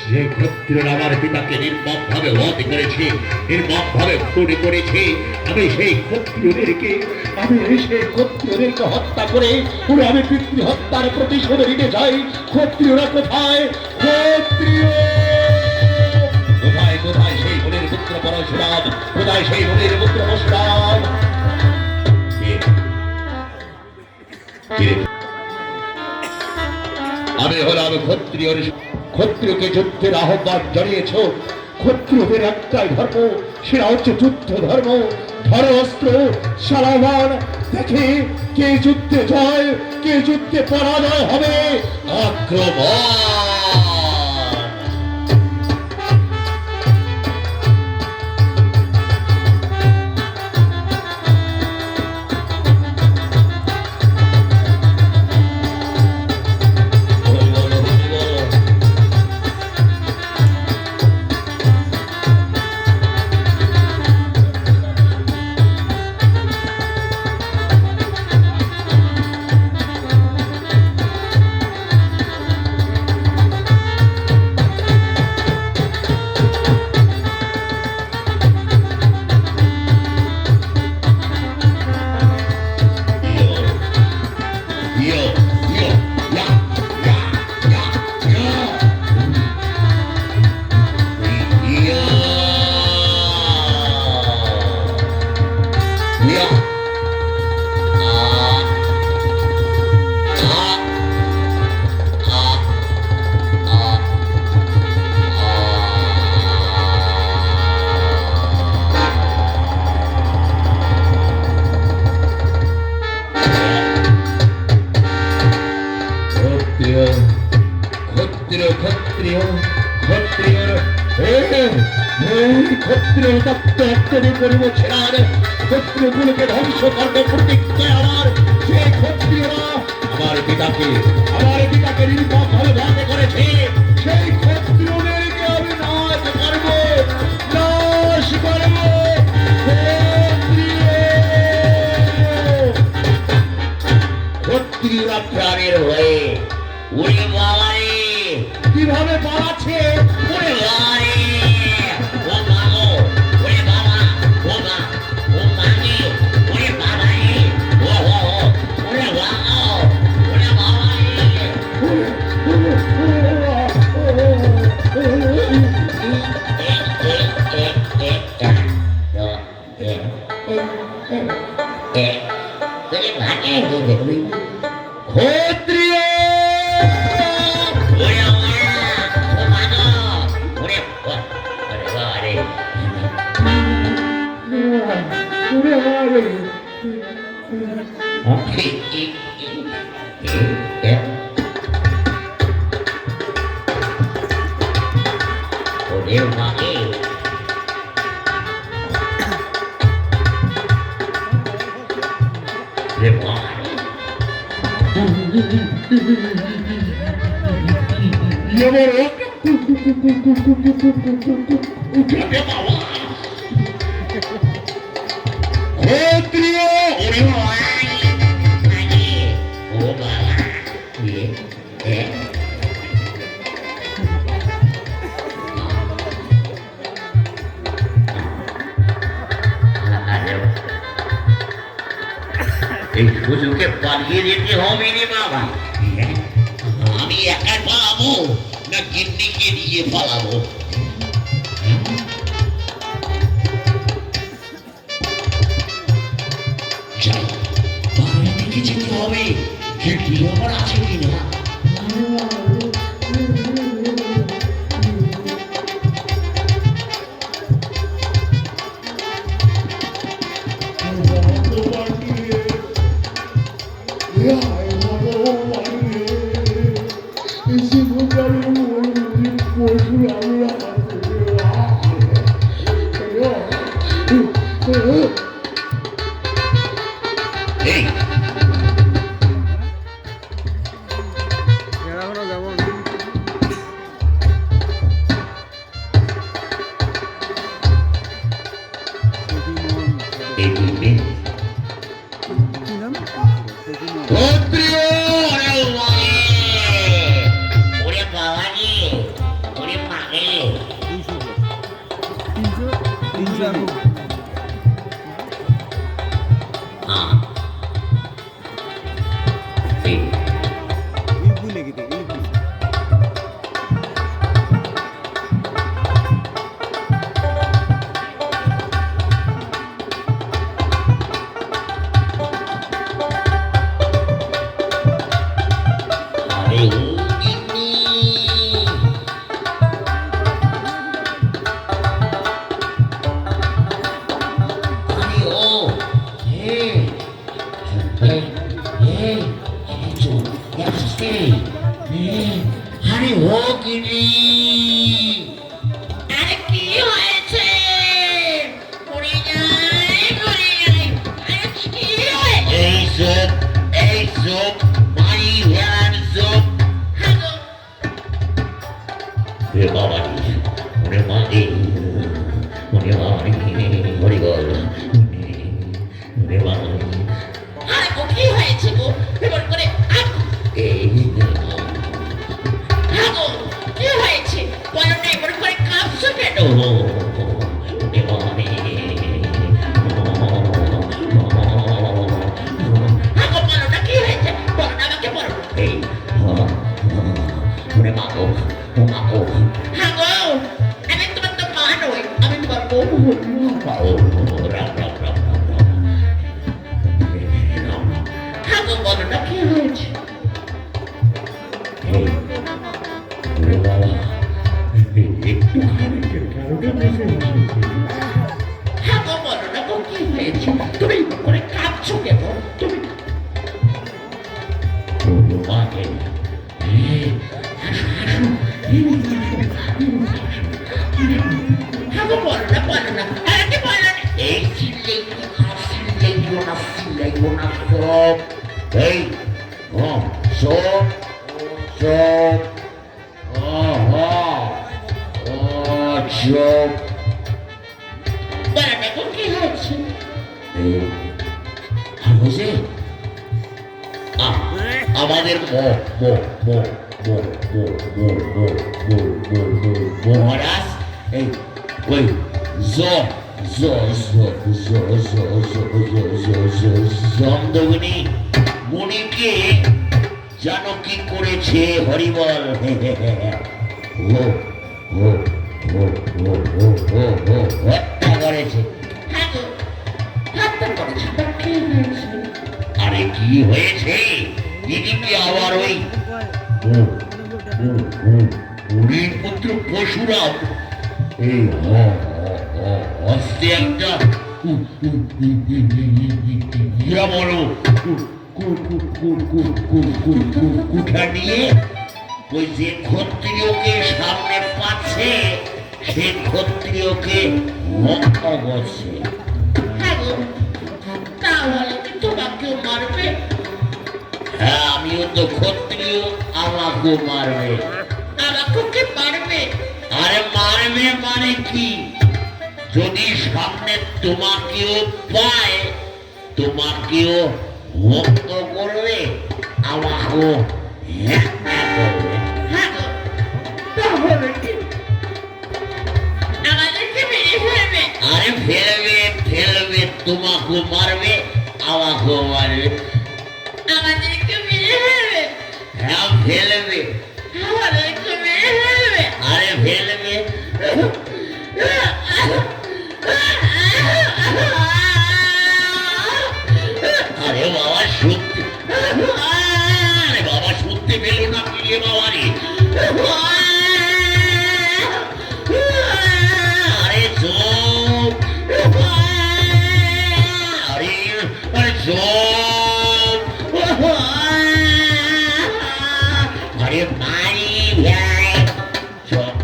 যে ক্ষত্রিয়রা আমার পিতাকে নির্মমভাবে বধ করেছে, নির্মমভাবে খুন করেছে, আমি সেই ক্ষত্রিয়দেরকে হত্যা করে পুরো আমি পিতৃ হত্যার প্রতিশোধ নিতে চাই। ক্ষত্রিয়রা কোথায়? ক্ষত্রিয় কোথায়? কোথায় সেই বলির পুত্র পরশুরাম? কোথায় সেই বলির পুত্র পরশুরাম? আমি হলাম ক্ষত্রিয়। ক্ষত্রিয়কে যুদ্ধের আহ্বান জানিয়েছ। ক্ষত্রিয়দের একটাই ধর্ম, সেটা হচ্ছে যুদ্ধ ধর্ম। ধরো অস্ত্র, সালামান, দেখে কে যুদ্ধে জয়, কে যুদ্ধে পরাজয় হবে। আক্রমণ! ক্ষত্রিয়গুলোকে ধ্বংস করবে প্রতিজ্ঞা আমার। সেই ক্ষত্রিয়রা আমার পিতাকে নির্মমভাবে বধ করেছে। সেই ক্ষত্রিয়দেরকে আমি নাশ করব, নাশ করব। ক্ষত্রিয়রা প্রাণের হয়ে ওরে বাবারে কিভাবে পালাচ্ছে! ওরে বাবারে, ও মাগো, ওরে বাবা, ও মা, ও মাগে, ওরে বাবারে, ও হো, ওরে বাবা, ওরে বাবারে। ক্ষত্রিয় এই সুযোগে পালিয়ে যেতে হবে রে বাবা। আমি একা পালাবো না গিন্নিকে নিয়ে পালাবো? যাই, বাইরে দিকে যেতে হবে। গিন্নি আমার আছে কিনা? আরে ও গিরি, আরে কি হয়েছে? মরে যাই, মরে যাই। আরে কি হয়েছে? এই চোখ মারি ভেড়ার চোখ। হাগো, রে বাবা রে, ওরে মা রে, ওরে মা রে, ওরে বল, ওরে মা রে। আরে গো, কি হয়েছে গো? এবার করে হাগো, এই হাগো, কি হয়েছে? বলো না, এবার করে কাঁপছো কেন? ওরে মা রে, হাগো, বলো না, কি হয়েছে? বলো না, আমাকে বলো। এই ওরে মা গো, ও মা গো, হাগো, আমি তোমার তো মা নই, আমি তোমার বউ। ও রাম রাম রাম রাম রাম। হাগো, বলো না, কি হয়েছে? এই ওরে বাবা, একটু খানিকের কারণে বসে বসেছি। হাগো, বলো না গো, কি হয়েছে? তুমি এবার করে কাঁপছো কেন? তুমি ওরে মা রে, আসো হাগো, বলো না, বলো না, আরে কি বলো না? এই চিল্লাইবো না সব। এই সব সব সব বলো না গো, কি হয়েছে? বুঝে আমাদের মহারাজ এই ওই জমদগ্নি মুনিকে জানো কি করেছে হরিবল? হত্যা করেছে। হাগো, হত্যা করেছে, তা কি হয়েছে? আরে কি হয়েছে? এদিকে আবার ওই হরির পুত্র পশুরাম এই হস্তে একটা ইয়া বলো কুঠা নিয়ে ওই যে ক্ষত্রিয়কে সামনে পাচ্ছে সে ক্ষত্রিয়কে হত্যা করছে। হাগো, তাহলে কি তোমাকেও মারবে? হ্যাঁ, আমিও তো ক্ষত্রিয়, আমাকেও মারবে। আমাকেও কি মারবে? আরে মারবে মানে কি? যদি সামনে তোমাকেও পায় তোমাকেও মুক্ত করবে, আমাকেও হত্যা করবে। হাগো, তাহলে কি আমাদেরকে মেরে ফেলবে? আরে ফেলবে তোমাকেও মারবে, আমাকেও মারবে। আমাদেরকে মেরে ফেলবে? হ্যাঁ ফেলবে। আমাদেরকে মেরে ফেলবে? আরে ফেলবে। আরে বাবা সত্যি, আরে বাবা সত্যি পেল না পিলে বাবা রে। আরে চোখ, আরে আরে চোখ, আরে মারি ভাই চোখ,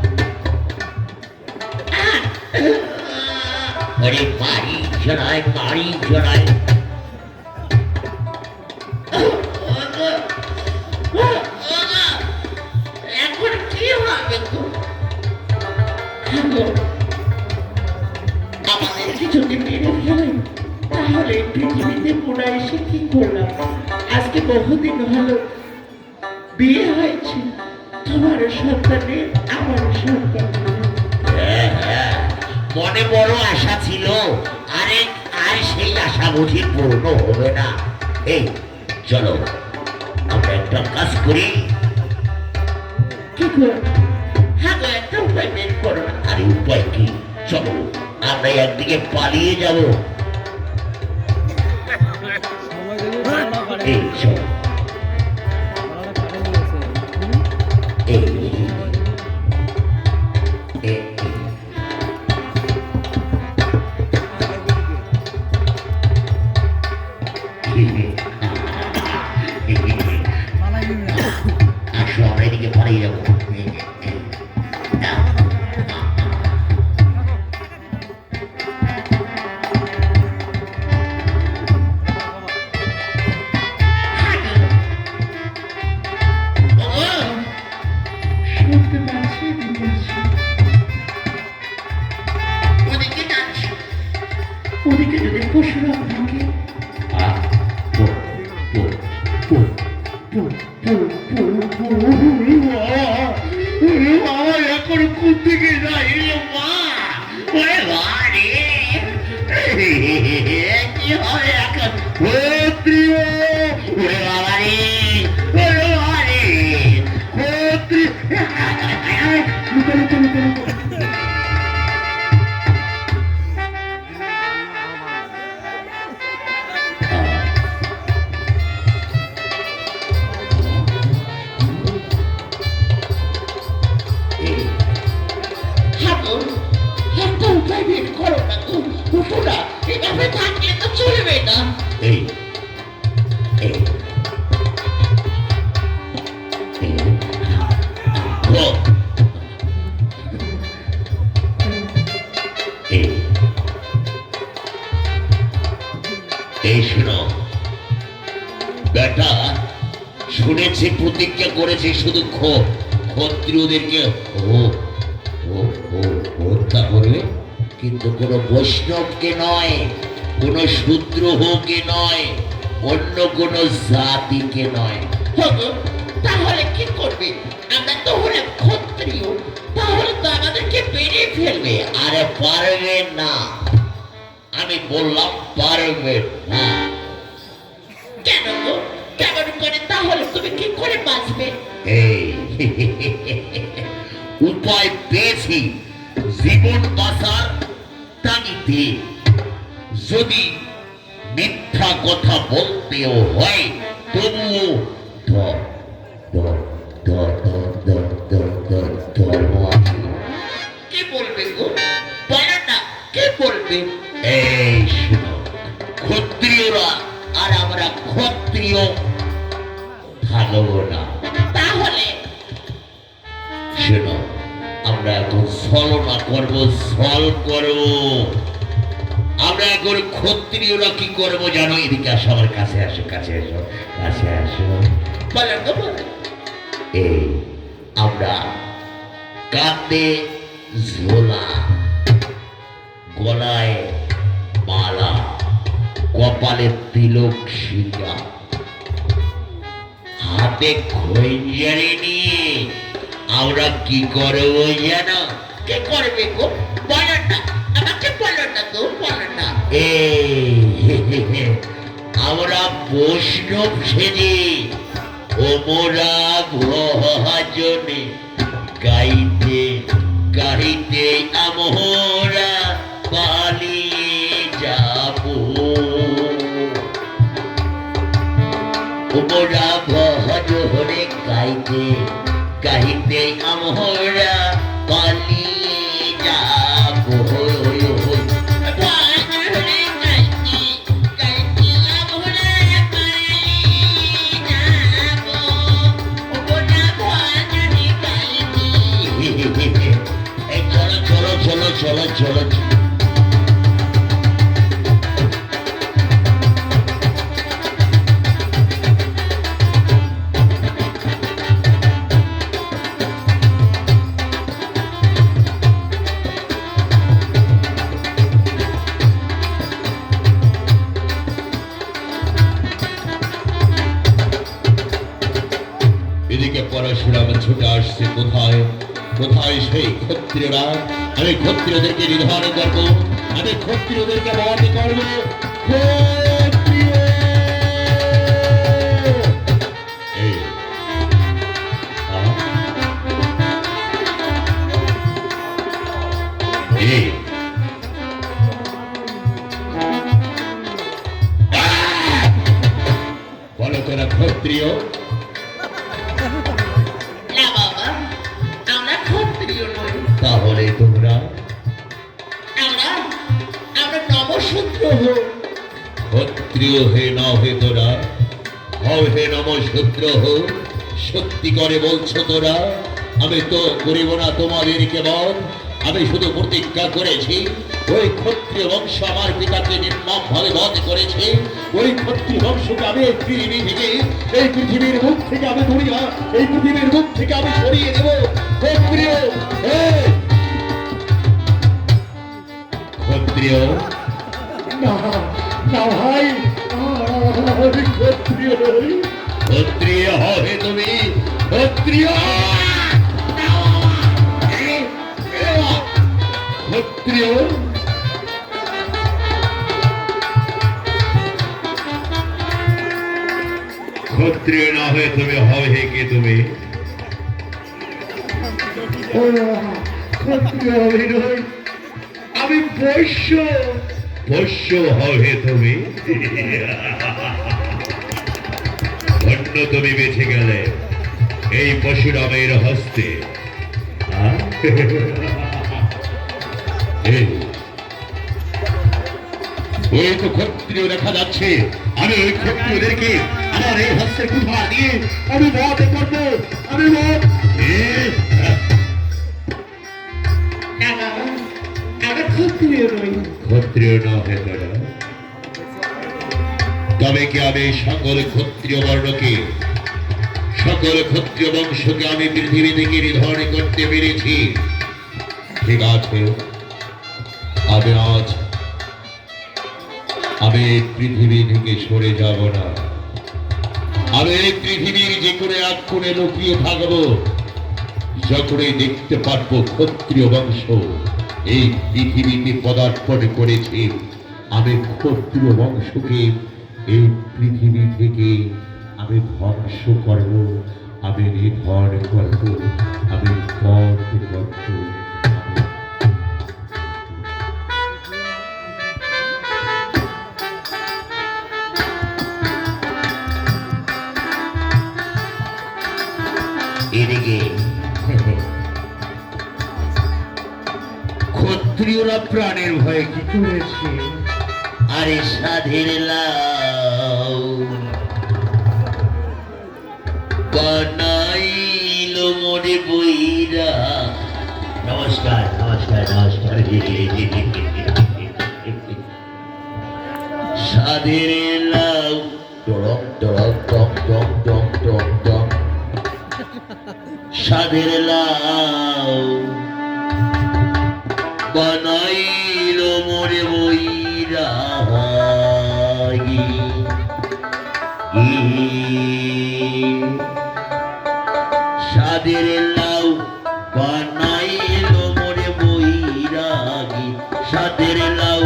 আরে মারি জড়াই এখন কি হবে গো? হাগো, আমাদেরকে যদি মেরে ফেলে তাহলে এই পৃথিবীতে মোরা এসে কি করলাম? আজকে বহুদিন হলো বিয়ে হয়েছে, তোমারও সন্তানের আমারও সন্তানের। হ্যাঁ, মনে বড় আশা ছিল, আরে আর সেই আশা বুঝি পূর্ণ হবে না। এই চলো আমরা একটা কাজ করি। কি করো? হাগো, একটা উপায় বের করো না। আরে উপায় কি? চলো আমরা একদিকে পালিয়ে যাব। এই চলো, এই আসো আমরা এদিকে পালিয়ে যাবো। একটু বাঁচিয়ে দিতে আসি। ওদিকে যাচ্ছি ওদিকে যদি পশুরাম থাকে, আহ, পো, পো, পো। এখন কোন দিকে যাই রে মা? ওরে বাবা রে! কি হবে এখন? ক্ষত্রিয় ওরে বাবা রে! ওরে বাবা রে! ক্ষত্রিয় ঠাকুর, একটা উপায় বের করো না গো। উঠো না, এভাবে থাকলে তো চলবে না। এই এই এই ও, এই এই শোনো বেটা, শুনেছি প্রতিজ্ঞা করেছে শুধু ক্ষত্রিয়দেরকে ও ও ও হত্যা করবে, কিন্তু কোনো বৈষ্ণবকে নয়, কোনো শূদ্রকে নয়, অন্য কোনো জাতিকে নয়। তাহলে কি করবে? আমরা তো হলাম ক্ষত্রিয়, তাহলে তো আমাদেরকে মেরে ফেলবে। আরে পারবে না, আমি বললাম পারবে না। কেন গো? কেমন করে? তাহলে তুমি কি করে বাঁচবে? এই উপায় পেয়েছি জীবন বাঁচার তাগিদে। যদি মিথ্যা কথা বলতেও হয় তবুও ধর্ম আছে। কে বলবে গো? বলো না, কে বলবে? এই শুনো, ক্ষত্রিয়রা আর আমরা ক্ষত্রিয় থাকবো না। তাহলে শোনো, আমরা এখন ছলনা করবো, ছল করবো। আমরা এখন ক্ষত্রিয়রা কি করবো জানো? এদিকে আসো, আমার কাছে আসো, কাছে আসো, কাছে আসো। বলো তো, বলো। এই আমরা কাঁধে ঝোলা, গলায় মালা, কপালে তিলক শিকা, হাতে খৈঞ্জারি নিয়ে আমরা কি করবো জানো? কে করবে গো? বলো না, আমাকে বলো না তো, বলো না। আমরা বৈষ্ণব সেজে ওমরা ভজনে গাইতে গাইতে আমরা পালিয়ে যাবো। ওমরা ভজনে গাইতে গাইতে আমরা পালিয়ে যাবো। চলো চলো চলো চলো চলো। এদিকে পরশুরাম ছুটে আসছে। কোথায় কোথায় সেই ক্ষত্রিয়রা? আমি ক্ষত্রিয়দেরকে নিধন করবো, আমি ক্ষত্রিয়দেরকে বধ করবো। ক্ষত্রিয়! এই, এই, বলো তোরা ক্ষত্রিয়? না বাবা, আমরা ক্ষত্রিয় নই। তাহলে তোমরা? আমরা আমরা নমশূদ্র হই। ক্ষত্রিয় হে না হে তোরা, হও হে নমশূদ্র হো। সত্যি করে বলছো তোরা? আমি তো করিব না তোমাদেরকে বধ, আমি শুধু প্রতিজ্ঞা করেছি, ওই ক্ষত্রিয় বংশ আমার পিতাকে নির্মম ভাবে বধ করেছে। ওই ক্ষত্রিয় বংশকে আমি এই পৃথিবী থেকে, এই পৃথিবীর মুখ থেকে আমি ধরিয়া, এই পৃথিবীর মুখ থেকে আমি সরিয়ে দেব। ক্ষত্রিয়, এই! ক্ষত্রিয় না না ভাই, আমি ক্ষত্রিয় নই। ক্ষত্রিয় হবে তুমি, ক্ষত্রিয়। ক্ষত্রিয়, ক্ষত্রিয় না হয়ে তুমি হবে কে তুমি? ও, ক্ষত্রিয় আমি নই, আমি বৈশ্য। পোষ্য হবে তুমি। ধন্য তুমি বেঁচে গেলে এই পশুরামের হস্তে। আহ? এই, ওই তো ক্ষত্রিয় দেখা যাচ্ছে। আমি ওই ক্ষত্রিয়দেরকে আমার এই হস্তের কুঠা দিয়ে আমি বধ করবো। আমি বধ। না বাবা, আমি ক্ষত্রিয় নই। ক্ষত্রিয় না হয়ে দাঁড়া, তবে কি আমি সকল ক্ষত্রিয় বর্ণকে, সকল ক্ষত্রিয় বংশকে আমি পৃথিবী থেকে নিধন করতে পেরেছি। ঠিক আছে, আমি এই পৃথিবী থেকে সরে যাব না। আমি এই পৃথিবীর যে কোনো এক কোণে লুকিয়ে থাকবো। যখনই দেখতে পারবো ক্ষত্রিয় বংশ এই পৃথিবীতে পদার্পণ করেছে, আমি ক্ষত্রিয় বংশকে এই পৃথিবী থেকে আমি ধ্বংস করব, আমি নিধন করব, আমি বধ করব। এদিকে ক্ষত্রিয়রা প্রাণের ভয়ে কি করেছে? আরে সাধের লাউ বানাইল মনে বইরা। নমস্কার নমস্কার নমস্কার। সাধের লাউ টক টক টক টক টক টক টক। সাধের লাউ বানাইল মোরে বইরা। সাধের লাউ বানাইল মোরে বইরাগি। সাধের লাউ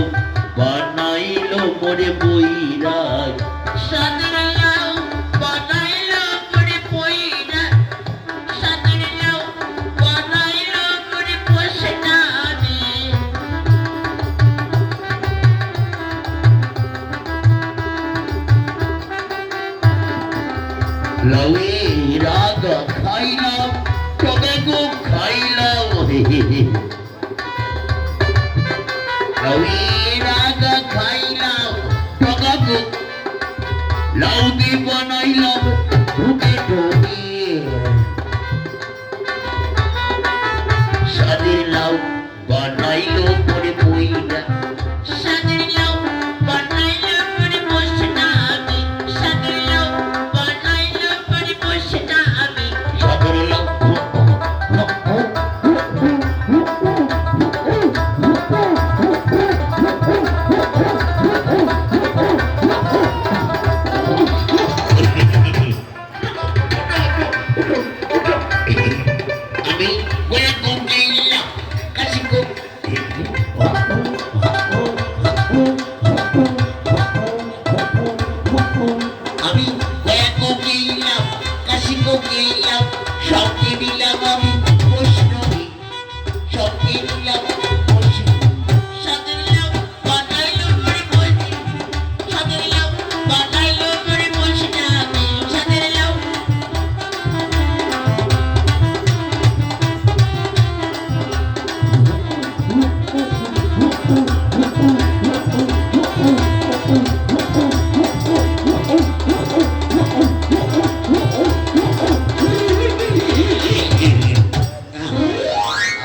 বানাইল মোরে বইরাগি। সাধের লাউ বানাইল মোরে বইরা। সাধের লাউ বানাইল মোরে বসে নামি। লাউয়ে রাগ খাইলাম, তবে গো খাইলাম। লাউয়ে রাগ খাইলাম, তবে গো লাউ দি বানাইলাম ঢুকে ঢুকে। সাদের লাউ বানাইলো পরে বইরা। সাদের লাউ বানাইলো পরে বসে না আমি। সাদের লাউ বানাইলো পরে বসে না আমি। সাদের লাউ আমি গোয়া কমকে ইলাম কাশি কো। আমি গোয়া কমকে ইলাম কাশি কোকে ইলাম। সবকে দিলাম আমি বৈষ্ণবী, সবকে দিলাম বৈষ্ণবী। সাদের লাউ বানাইলো পরে বসে। সাদের লাউ বানাইলো পরে বসে না আমি। সাদের লাউ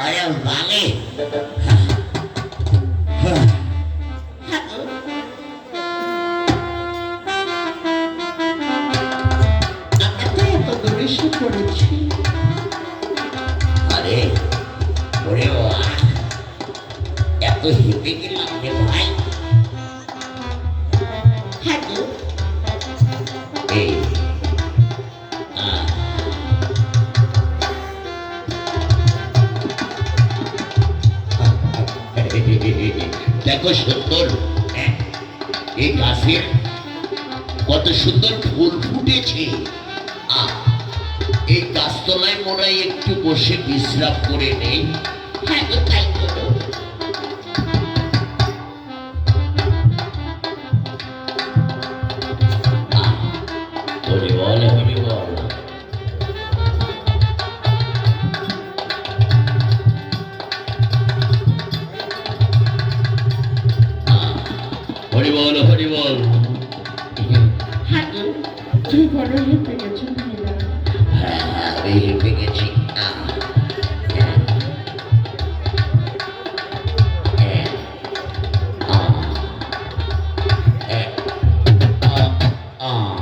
আরে ভাগে ওরে বাবা, এত হেঁটে গেলাম রে ভাই। হ্যাঁ গো, এই আহ, দেখো সুন্দর, হ্যাঁ, এই গাছের কত সুন্দর ফুল ফুটেছে। আহ, এই গাছতলায় মনে হয় একটু বসে বিশ্রাম করে নেই। হ্যাঁ গো, তাই করো। হরি বল, হরি বল। হরি বল, হরি বল। হ্যাঁ গো, তুমি বড় হেঁটে গেছো ভাইরা। হ্যাঁ, আমি হেঁটে গেছি। আহ, হ্যাঁ, হ্যাঁ, আহ, হ্যাঁ, আহ।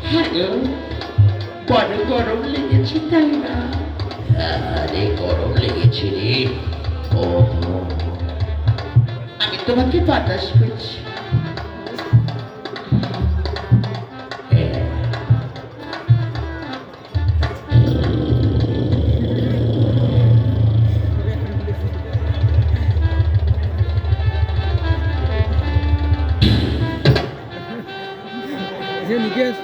হ্যাঁ গো, বড় গরম লেগেছে তাই না? আরে গরম লেগেছে রে। ও আমি তোমাকে বাতাস করছি। Nikias.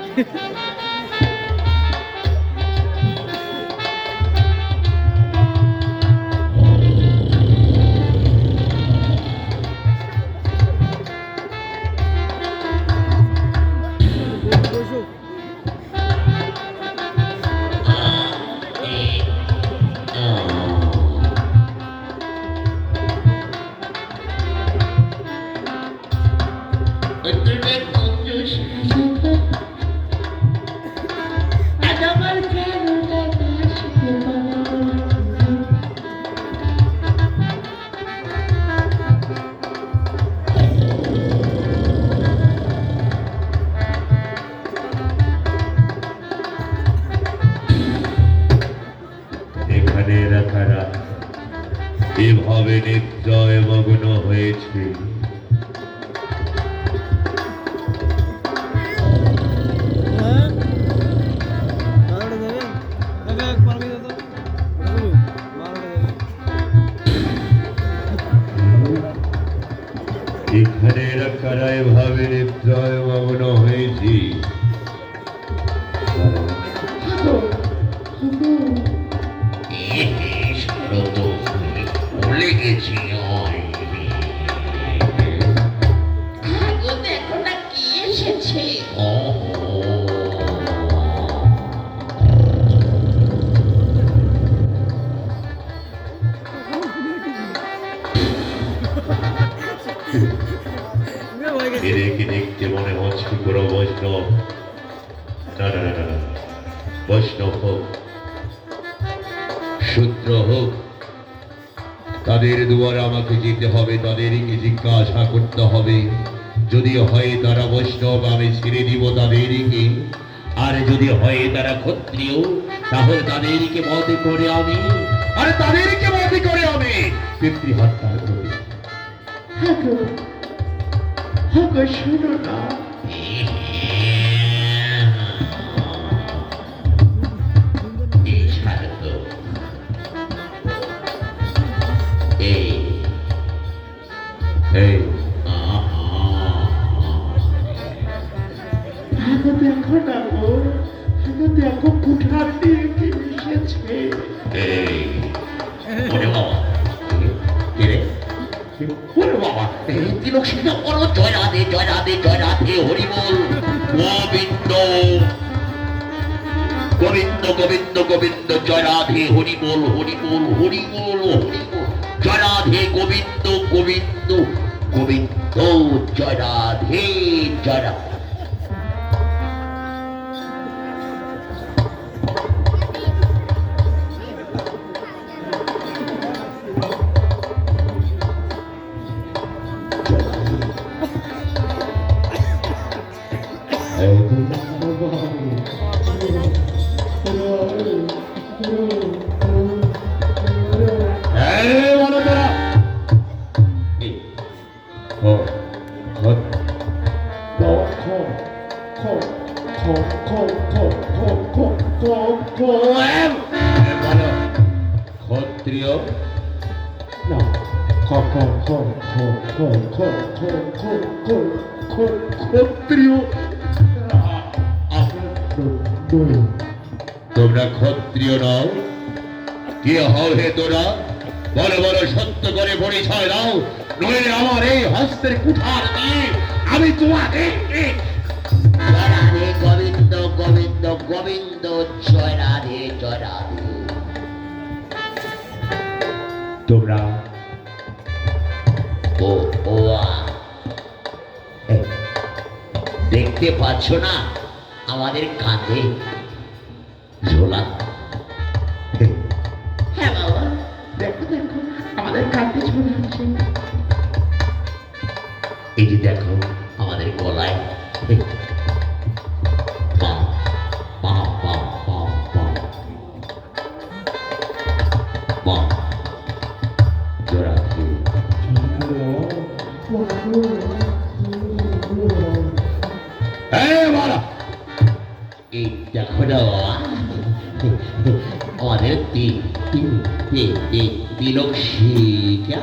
আজ আমার প্রাণ আসতে পারো। এখানে রাখারা এভাবে নিশ্চয় মগ্ন হয়েছে। এখানে রাখারা এভাবে নিশ্চয় মগ্ন হয়েছি। ভুলে গেছি। হ্যাঁ গো, দেখো না কি এসেছে। এদেরকে দেখতে মনে হচ্ছে কোনো বৈষ্ণব। না না না না, বৈষ্ণব হোক শূদ্র হোক, তাদের দুয়ারে আমাকে যেতে হবে, তাদেরকে জিজ্ঞাসা করতে হবে। যদি হয় তারা বৈষ্ণব, আমি ছেড়ে দিব তাদেরকে। আর যদি হয় তারা ক্ষত্রিয়, তাহলে তাদেরকে বধ করে আমি পিতৃহত্যা করি। হ্যাঁ গো, হ্যাঁ গো, শোনো না। এই শারদ, এই এই হ্যাঁ গো, দেখো না গো, হ্যাঁ গো, দেখো কুঠার দিয়ে কি এসেছে। এই ওরে বাবা, কে রে? ওরে বাবা, এই তিলক সিংহ বলো জয় রাধে, জয় রাধে, জয় রাধে, হরি বল। গোবিন্দ গোবিন্দ গোবিন্দ গোবিন্দ, জয় রাধে, হরি বল, হরি বল, হরি বল, হরি বল, জয় রাধে, গোবিন্দ গোবিন্দ গোবিন্দ, জয় রাধে, জয় রাধে। এই ক্ষত্রিয় না ক্ষত্রিয় তোমরা ক্ষত্রিয় নও, কি হও হে তোরা? বড় বড় সত্য করে পরিচয় দাও, নইলে আমার এই হস্তের কুঠার দিয়ে আমি তোমাদের জয় রাধে গোবিন্দ গোবিন্দ গোবিন্দ, জয় রাধে জয় রাধে। তোমরা ও ও দেখতে পাচ্ছ না আমাদের কাঁধে ঝোলা? হ্যাঁ বাবা, দেখো দেখো আমাদের কাঁধে ঝোলা আছে। এই যে দেখো আমাদের গলায় পা পা পা পা পা পা জোড়া এই দেখো না বাবা, আমাদের তিলক শিকা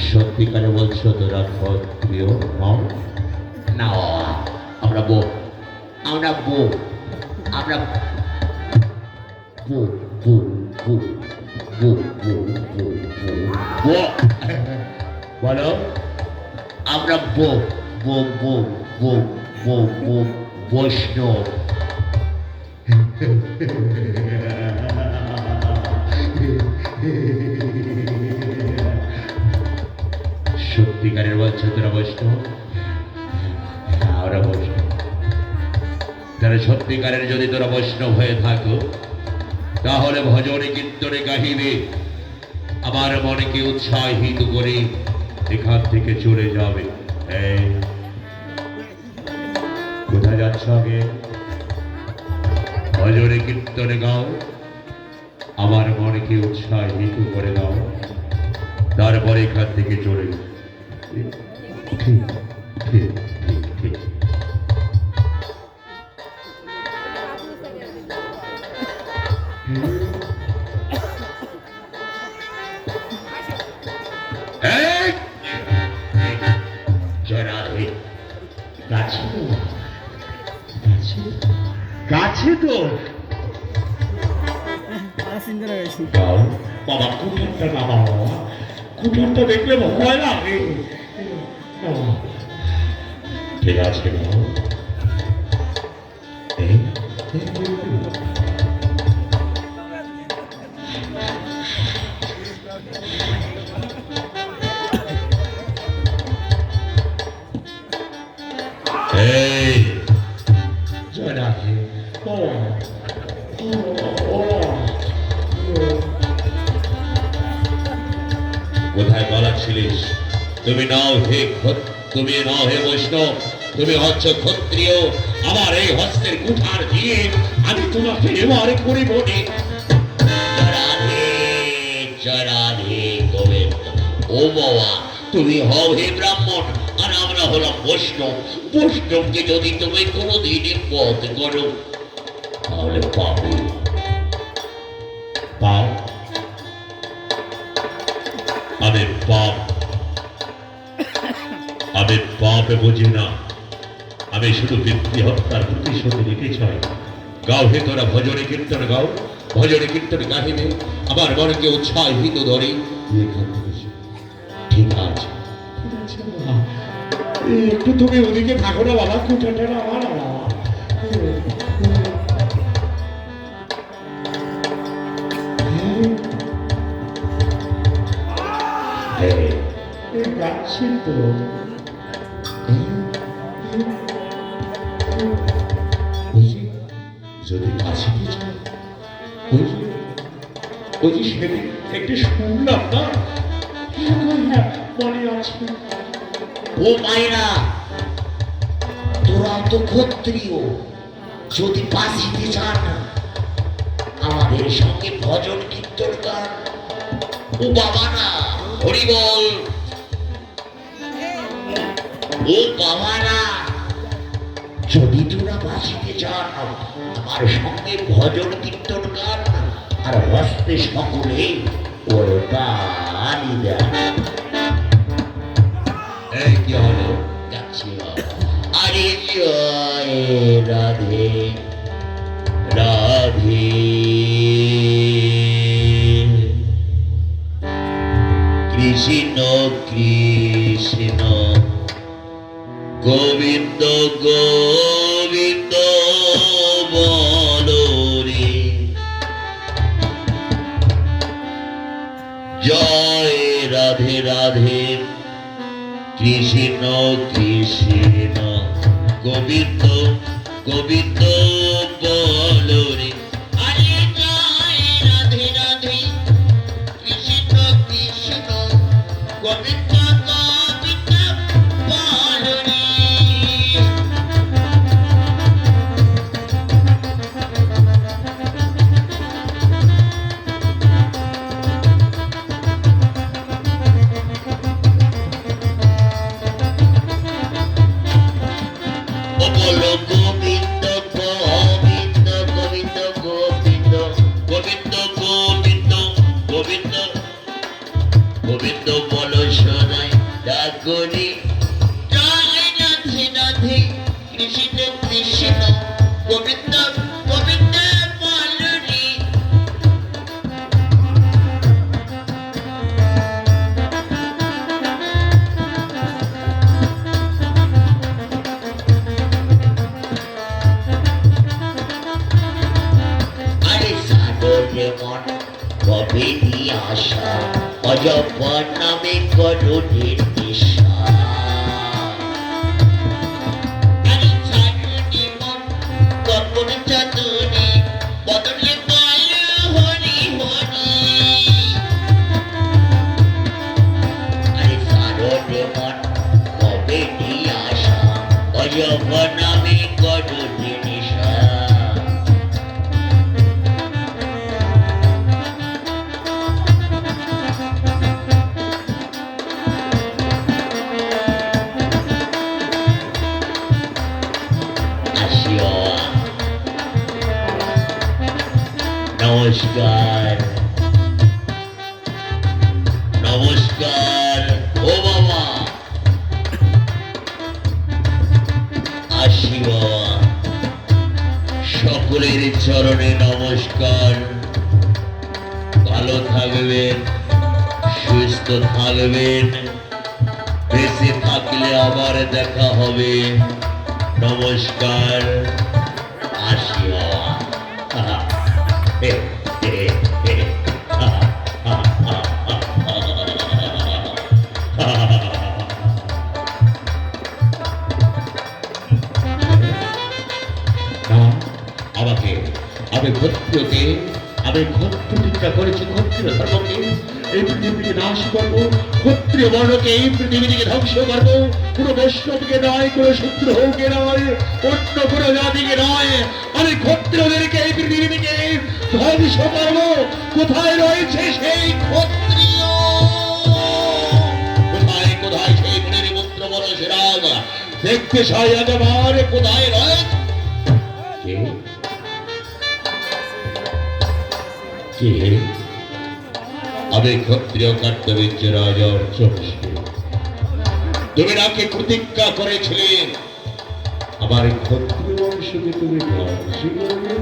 সত্যিকারে বলছো তোরা ক্ষত্রিয় হও? না বাবা, আমরা বউ, আমরা বউ, আমরা বউ বউ বউ বউ বউ বউ বউ বলো, আমরা বউ বউ বউ বউ বউ বউ বৈষ্ণব। সত্যিকারের বলছো তোরা বৈষ্ণব? আমরা বৈষ্ণব। তারা সত্যিকারের যদি তোরা বৈষ্ণব হয়ে থাকো, তাহলে ভজনে কীর্তনে গাহিবে, আমার মনকে উৎসাহিত করে এখান থেকে চলে যাবে। এই কোথায় যাচ্ছ? আগে ভজনে কীর্তনে গাও, আমার মনকে উৎসাহিত করে দাও, তারপরে এখান থেকে চলে যাও। ঠিক ঠিক ঠিক ঠিক। গাছে তো বাবা কুঠারটা না বাবা, কুঠারটা দেখলে ভয় লাগে। ঠিক আছে এই জয় রাধে। কোথায় পালাচ্ছিলিস? তুমি নাও হে তুমি নাও হে বৈষ্ণব, তুমি হচ্ছ ক্ষত্রিয়। আমার এই হস্তের কুঠার দিয়ে আমি তোমাকে এবারে করিব নে। জয় রাধে জয় রাধে গোবিন্দ। ও বাবা, তুমি হও হে ব্রাহ্মণ, আর আমরা হলাম বৈষ্ণব। বৈষ্ণবকে যদি তুমি কোনোদিনই পথ করো, তাহলে পাবে পাও। আমি পাপ, আমি পাপে বুঝি না, আমি শুধু ব্যক্তি হত্যার প্রতিশোধ নিতে চাই। গাও হে তোরা ভজনে কীর্তন গাও, ভজনে কীর্তন গাহিবে, আমার মনকে উৎসাহিত ধরে ঠিক আছে। একটু তুমি ওদিকে থাকো না বাবা, কুঠারটা না আমার বাবা। গাছে তো যদি কাছে ওই যে সেদিন একটু শুনলাম না, মনে আছে। ও মায়েরা, তোরা তো ক্ষত্রিয়, যদি বাঁচিতে চান আমাদের সঙ্গে ভজন কীর্তন গান। ও বাবা না, হরি বল। ও বাবারা, যদি তোরা বাঁচিতে চান আমার সঙ্গে ভজন কীর্তন গান আর হস্তে সকলে ওর বাড়ি দেন। এই কি হলো? যাচ্ছি বাবা। আরে জয় রাধে রাধে কৃষ্ণ কৃষ্ণ গোবিন্দ গোবিন্দ বলো রে, জয় রাধে রাধে কৃষ্ণ কৃষ্ণ গোবিন্দ গোবিন্দ বলো রে। আরে জয় রাধে রাধে কৃষ্ণ কৃষ্ণ গোবিন্দ গোবিন্দ বলো রে। ও বলো গোবিন্দ গোবিন্দ গোবিন্দ গোবিন্দ গোবিন্দ গোবিন্দ গোবিন্দ গোবিন্দ বলো শোনাই ডাকরি, জয় রাধে রাধে কৃষ্ণ কৃষ্ণ গোবিন্দ গোবিন্দ বলো রে। আরে সাগরে মন কবে নিয়ে আসা অজপর নামে করুণের নেশা। আরে সাগরে মন কখন চাঁদনি বদলে বল হরি হরি। আরে সাগরে মন কবে নিয়ে আসা অজপর নামে করুণের নেশা। আসিও, নমস্কার নমস্কার ও বাবা, আসিও সকলের চরণে নমস্কার। ভালো থাকবেন, সুস্থ থাকবেন, বেঁচে থাকলে আবার দেখা হবে। নমস্কার, আসি বাবা। হে, হে, হে, হা, হা, হা, হা, হা, হা। না, আমাকে আমি ক্ষত্রিয়কে আমি ক্ষত্রিয়া করেছি, ক্ষত্রিয় ধর্মকে এই পৃথিবীকে নাশ করবো, ক্ষত্রিয় বর্ণকে এই পৃথিবী থেকে ধ্বংস করবো। কোনো বৈষ্ণবকে নয়, কোনো শূদ্রকে নয়, অন্য কোনো জাতিকে নয়, আমি ক্ষত্রিয়দেরকে এই পৃথিবী থেকে ধ্বংস করবো। কোথায় রয়েছে সেই ক্ষত্রিয়? কোথায় কোথায় সেই গুণের মন্ত্র বলো শ্রীরাম, দেখতে চাই একেবারে কোথায় রয়েছে। কে? আমি ক্ষত্রিয় কার্তবীর্য রাজা অর্চনশীল। তুমি নাকি প্রতিজ্ঞা করেছিলে আমার ক্ষত্রিয় বংশকে তুমি ধ্বংস করবে।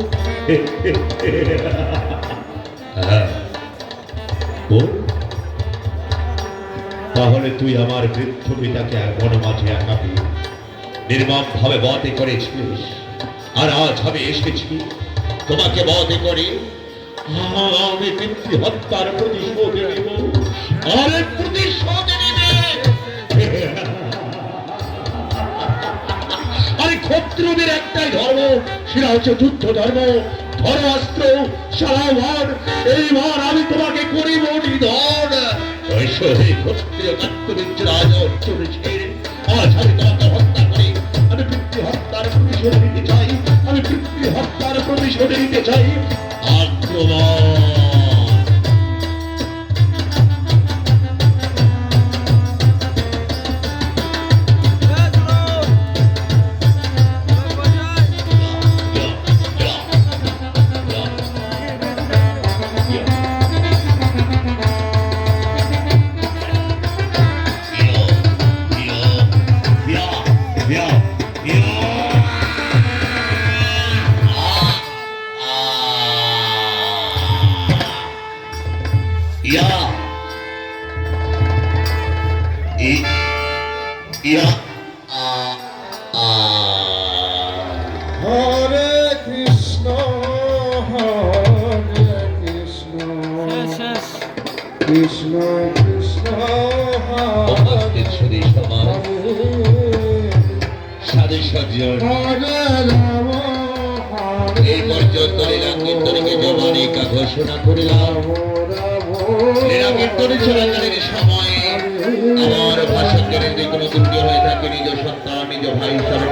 হ্যাঁ, বল। তাহলে তুই আমার বৃদ্ধ পিতাকে বন মাঝে একাপি নির্মম ভাবে বধ করেছিলিস, আর আজ আমি এসেছি তোমাকে বধ করে আমি পিতৃ হত্যার প্রতিশোধ নেব। আরে প্রতিশোধ নেবে? আরে ক্ষত্রিয়দের একটাই ধর্ম, সেটা হচ্ছে যুদ্ধ ধর্ম, ধর্মাস্ত্র সারাভার। এইবার আমি তোমাকে করিব নিধন। ক্ষত্রিয় কার্তবীর্য রাজা অর্চনশীল, আজ আমি তোমাকে হত্যা করি। আমি পিতৃ হত্যার প্রতিশোধ নিতে চাই, আমি পিতৃ হত্যার প্রতিশোধ নিতে চাই। আক্রমণ! ইয়া আ আ হরে কৃষ্ণ হরে কৃষ্ণ কৃষ্ণ কৃষ্ণ উপস্থিত সুধী সমাজ সাধু সজ্জন হরে রাম এই পর্যন্ত লীলা কীর্তনকে জবানিকা ঘোষণা করিলাম। লীলা কীর্তন চলাকালীন সময়ে আমার ভাষণের যে কোনো দুর্যোগ হয়ে থাকে নিজ সন্তান নিজ ভাই হিসাবে